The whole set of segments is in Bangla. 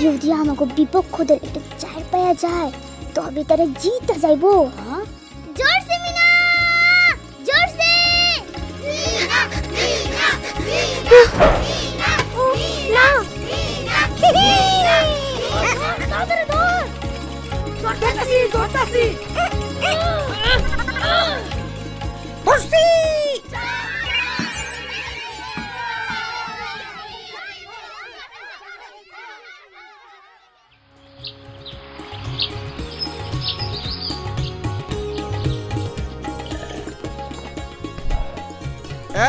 যদি আমাকে বিপক্ষদের একটু চার পায়া যায় তবে তারা জিতে যাইবো। জোরসে মিনা, জোরসে। মিনা মিনা মিনা মিনা না তাড়াতাড়ি ধর। ধরতাছি ধরতাছি। ধরছি।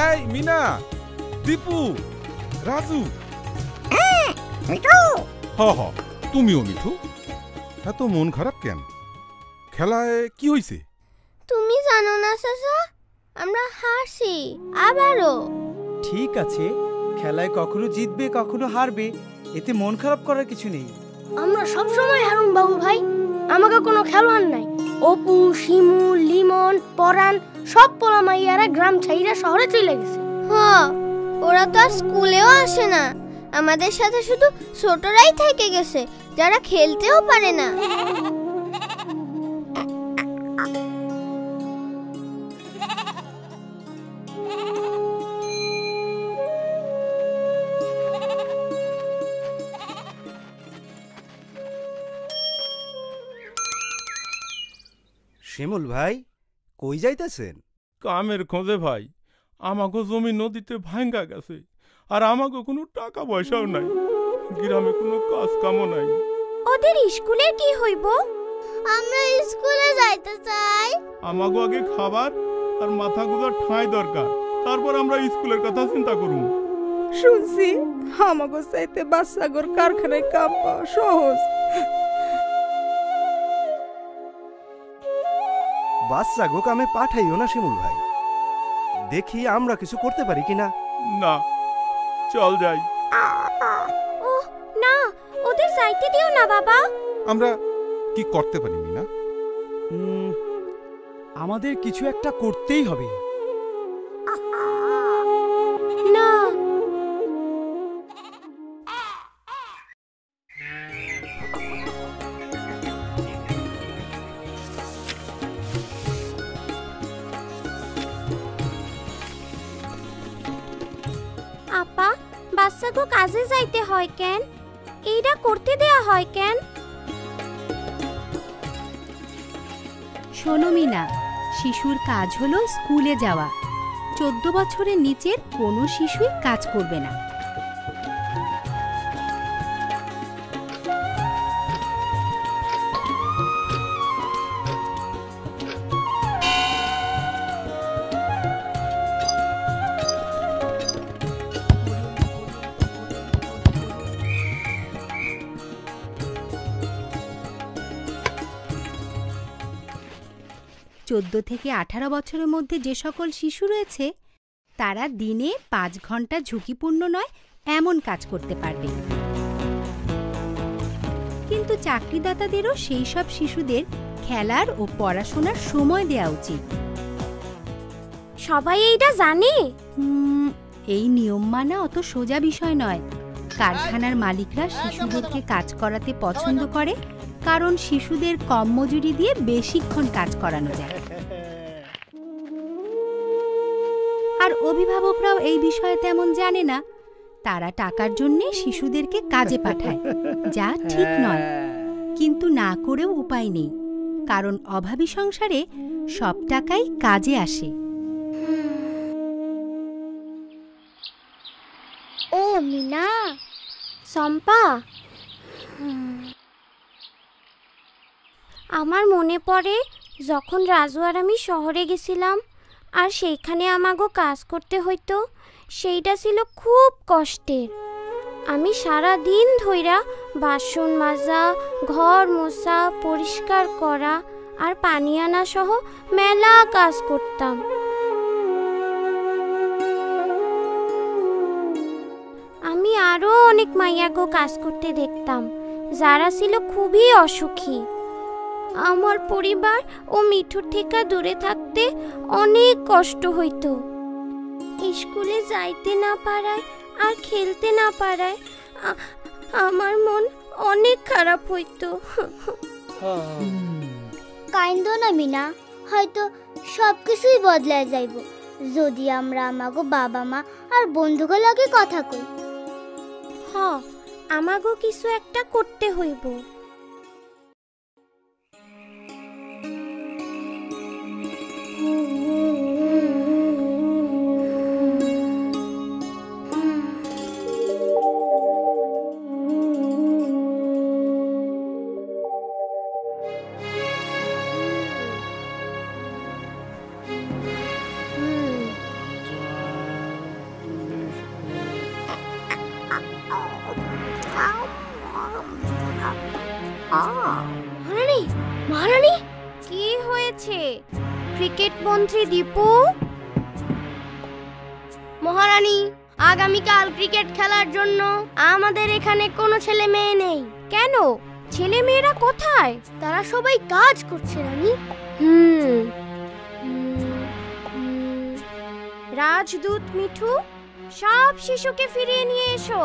এই মিনা, দীপু, রাজু। মিঠু। হ হ, তুমিও মিঠু। এত মন খারাপ কেন? খেলায় কি হইছে? তুমি জানো না চাচা, আমরা হারছি আবারও। ঠিক আছে, খেলায় কখনো জিতবে কখনো হারবে, এতে মন খারাপ করার কিছু নেই। আমরা সব সময় হারুন বাবু ভাই, আমাকে কোনো খেলোয়াড় নাই। অপু, শিমু, লিমন, পরান সব পোলা মাইয়ারা গ্রাম ছাইরা শহরে চলে গেছে। হ্যাঁ, ওরা তো আর স্কুলেও আসে না, আমাদের সাথে শুধু ছোটরাই থেকে গেছে যারা খেলতেও পারে না। শিমুল ভাই, কই যাইতেছেন? কামের খোঁজে ভাই। আমাকে জমি নদীতে ভাঙ্গা গেছে, আর আমাকে কোনো টাকা পয়সাও নাই। গ্রামে কোনো কাজ কামও নাই। ওদের স্কুলে কি হইব? আমরা স্কুলে যাইতে চাই। আমাকে আগে খাবার আর মাথা গুঁজার ঠাঁই দরকার, তারপর আমরা স্কুলের কথা চিন্তা করুম। শুনছি আমাগো চাইতে বাচ্চাগর কারখানায় কাম পাওয়া সহজ। বাচ্চা গো কামে পাঠাইও না শিমুল ভাই, দেখি আমরা কিছু করতে পারি কিনা। না, চল যাই। ও না, ওদের যাইতে দিও না বাবা। আমরা কি করতে পারি মিনা? আমাদের কিছু একটা করতেই হবে। না, আপা, বাচ্চাকে কাজে যাইতে হয় কেন? এইটা করতে দেয়া হয় কেন? শোনো মিনা, শিশুর কাজ হলো স্কুলে যাওয়া। 14 বছরের নিচের কোনো শিশুই কাজ করবে না। চোদ্দ থেকে 18 বছরের মধ্যে যে সকল শিশু রয়েছে তারা দিনে 5 ঘন্টা ঝুঁকিপূর্ণ নয় এমন কাজ করতে পারবে। কিন্তু চাকরিদাতাদেরও সেই সব শিশুদের খেলার ও পড়াশোনার সময় দেওয়া উচিত। সবাই এইটা জানে? এই নিয়ম মানা অত সোজা বিষয় নয়। কারখানার মালিকরা শিশুদেরকে কাজ করাতে পছন্দ করে, কারণ শিশুদের কম মজুরি দিয়ে বেশিক্ষণ কাজ করানো যায়। আর অভিভাবকরাও এই বিষয়ে তেমন জানে না, তারা টাকার জন্য শিশুদেরকে কাজে পাঠায়, যা ঠিক নয়। কিন্তু না করেও উপায় নেই, কারণ অভাবী সংসারে সব টাকাই কাজে আসে। ও মিনা, সম্পা, আমার মনে পড়ে যখন রাজু আর আমি শহরে গেছিলাম আর সেইখানে আমাগো কাজ করতে হইতো, সেইটা ছিল খুব কষ্টের। আমি সারা দিন ধইরা বাসন মাজা, ঘর মোছা, পরিষ্কার করা আর পানি আনা সহ মেলা কাজ করতাম। আমি আরো অনেক মাইয়াগো কাজ করতে দেখতাম যারা ছিল খুবই অসুখী। আমার পরিবার ও মিঠুর থেকে দূরে থাকতে অনেক কষ্ট হইতো। স্কুলে যাইতে না পারায় আর খেলতে না পারায় আমার মন অনেক খারাপ হইতো। কাইন্দো না মিনা, হয়তো সবকিছুই বদলায় যাইব যদি আমরা আমাগো বাবা মা আর বন্ধুগুলোর লগে কথা কই। হ, আমাগো কিছু একটা করতে হইব। মহারানী, মহারানী, কি হয়েছে ক্রিকেট মন্ত্রী দীপু? মহারানী, আগামীকাল ক্রিকেট খেলার জন্য আমাদের এখানে কোনো ছেলে মেয়ে নেই। কেন? ছেলে মেয়েরা কোথায়? তারা সবাই কাজ করছে রানী। রাজদূত মিঠু, সব শিশুকে ফিরিয়ে নিয়ে এসো।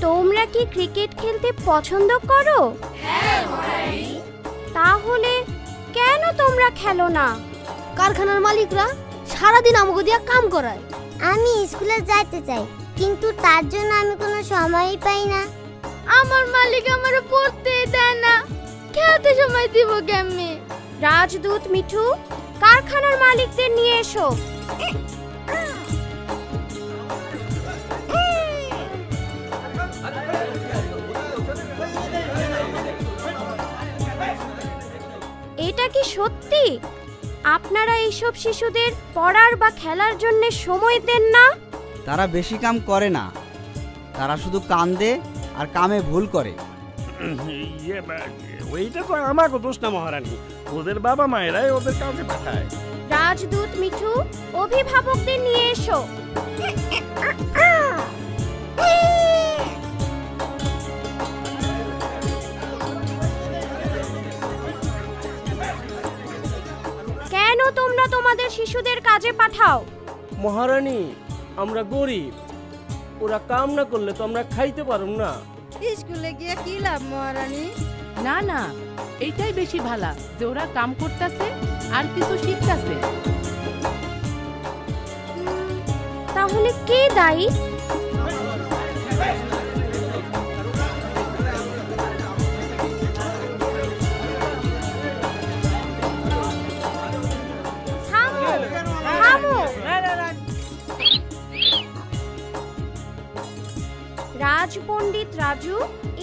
তোমরা কি ক্রিকেট খেলতে পছন্দ করো? তাহলে কেন তোমরা খেলো না? কারখানার মালিকরা সারাদিন আমাকে দিয়ে কাম করায়। আমি স্কুলে যাইতে চাই, কিন্তু তার জন্য আমি কোনো সময়ই পাই না। আমার মালিক আমারে পড়তে দেয় না, খেলতে সময় দিব কেমনে? রাজদূত মিঠু, কারখানার মালিকদের নিয়ে এসো। এটা কি সত্যি আপনারা এইসব শিশুদের পড়ার বা খেলার জন্য সময় দেন না? তারা বেশি কাম করে না, তারা শুধু কান্দে আর কামে ভুল করে। ওইটা তো আমাকে দোষ না মহারানী, ওদের বাবা মায়েরাই ওদের কাছে পাঠায়। রাজদূত মিঠু, অভিভাবকদের নিয়ে এসো। কেন তোমরা তোমাদের শিশুদের কাজে পাঠাও? মহারানী, আমরা গরিব, ওরা কাম না করলে তো আমরা খাইতে পারুম না। স্কুলে গিয়ে কি লাভ মহারানী? না না, এইটাই বেশি ভালো যে ওরা কাম করতেছে আর কিছু শিখতেছে। তাহলে কে দায়ী? রাজপণ্ডিত রাজু,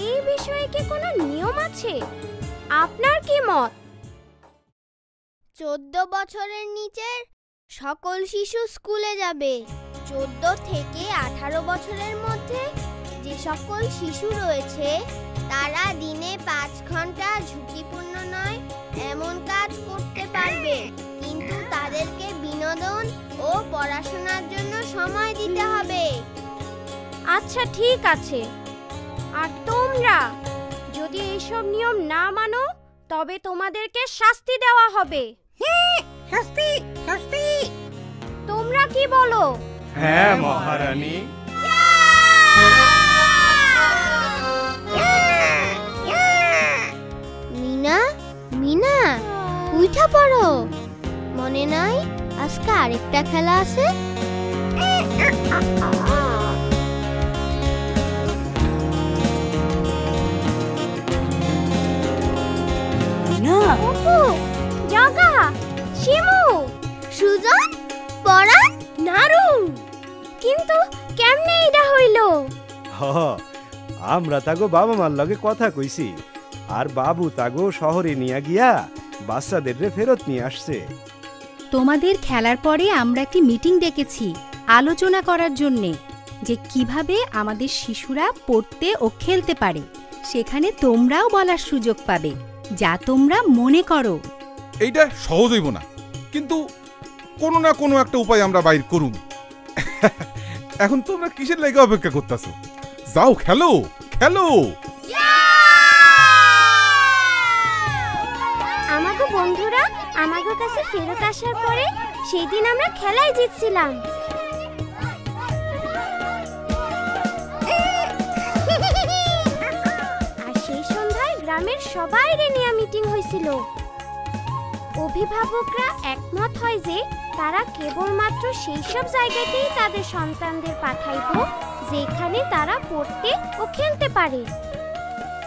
এই বিষয়ে কি কোনো নিয়ম আছে? আপনার কি মত? 14 বছরের নিচের সকল শিশু স্কুলে যাবে। 14 থেকে 18 বছরের মধ্যে যে সকল শিশু রয়েছে তারা দিনে 5 ঘন্টা ঝুঁকিপূর্ণ নয় এমন কাজ করতে পারবে, কিন্তু তাদেরকে বিনোদন ও পড়াশোনার জন্য সময় দিতে হবে। আচ্ছা, ঠিক আছে। আর তোমরা যদি এইসব নিয়ম না মানো তবে তোমাদেরকে শাস্তি দেওয়া হবে। শাস্তি, শাস্তি। তোমরা কি বলো? হ্যাঁ মহারানী। মিনা, মিনা, উঠা পড়ো। মনে নাই আজকে আরেকটা খেলা আছে? অপু, জগা, শিমু, সুজন, পরাণ, নারু। কিন্তু কেমনে এটা হইল? আমরা তাগো বাবা মার লগে কথা কইছি, আর বাবু তাগো শহরে নিয়ে গিয়া বাচ্চাদের ফেরত নিয়ে আসছে। তোমাদের খেলার পরে আমরা একটি মিটিং ডেকেছি আলোচনা করার জন্যে যে কিভাবে আমাদের শিশুরা পড়তে ও খেলতে পারে। সেখানে তোমরাও বলার সুযোগ পাবে যা তোমরা মনে করো। এইটা সহজ হইব না, কিন্তু কোনো না কোনো একটা উপায় আমরা বাইর করুন। এখন তোমরা কিসের লাগে অপেক্ষা করতেছো? যাও খেলো, খেলো। ফেরত আসার পরে সেই দিন আমরা খেলায় জিতছিলাম। আর সেই সন্ধ্যায় গ্রামের সবাইরে নিয়ে মিটিং হয়েছিল। অভিভাবকরা একমত হয় যে তারা কেবলমাত্র সেই সব জায়গাতেই তাদের সন্তানদের পাঠাইব যেখানে তারা পড়তে ও খেলতে পারে।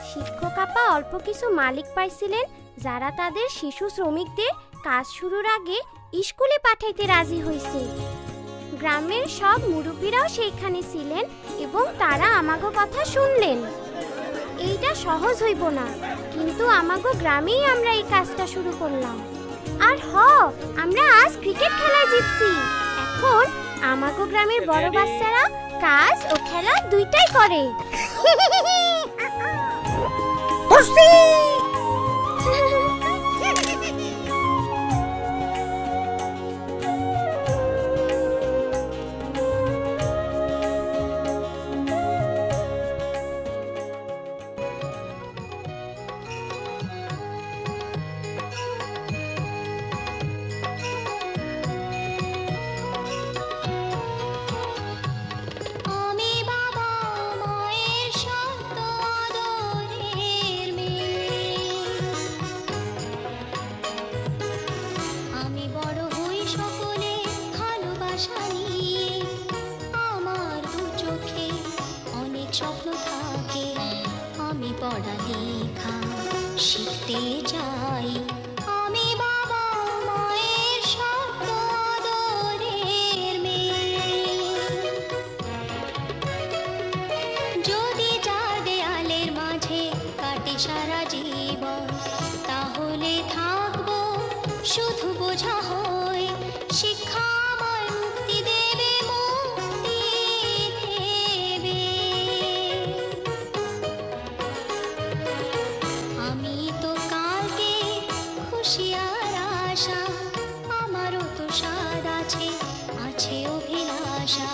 শিক্ষক আপা অল্প কিছু মালিক পাইছিলেন যারা তাদের শিশু শ্রমিকদের কাজ শুরুর আগে স্কুলে পাঠাইতে রাজি হয়েছে। গ্রামের সব মুরব্বীরাও সেইখানে ছিলেন এবং তারা আমাগো কথা শুনলেন। এইটা সহজ হইব না, কিন্তু আমাগো গ্রামেই আমরা এই কাজটা শুরু করলাম। আর আমরা আজ ক্রিকেট খেলায় জিতছি। এখন আমাগো গ্রামের বড় বাচ্চারা কাজ ও খেলা দুইটাই করে। পড়ালেখা শিখতে চাই, আমি বাবা মায়ের শত আদরের মেয়ে। যদি চার দেয়ালের মাঝে কাটে সারা জীবন, তাহলে থাকবো শুধু বোঝা হয়ে। শিক্ষা আমায় মুক্তি দেবে, মুক্তি দেবে। আমি তো কালকে খুশি আর আশা, আমারও তো স্বাদ আছে, আছে অভিলাষা।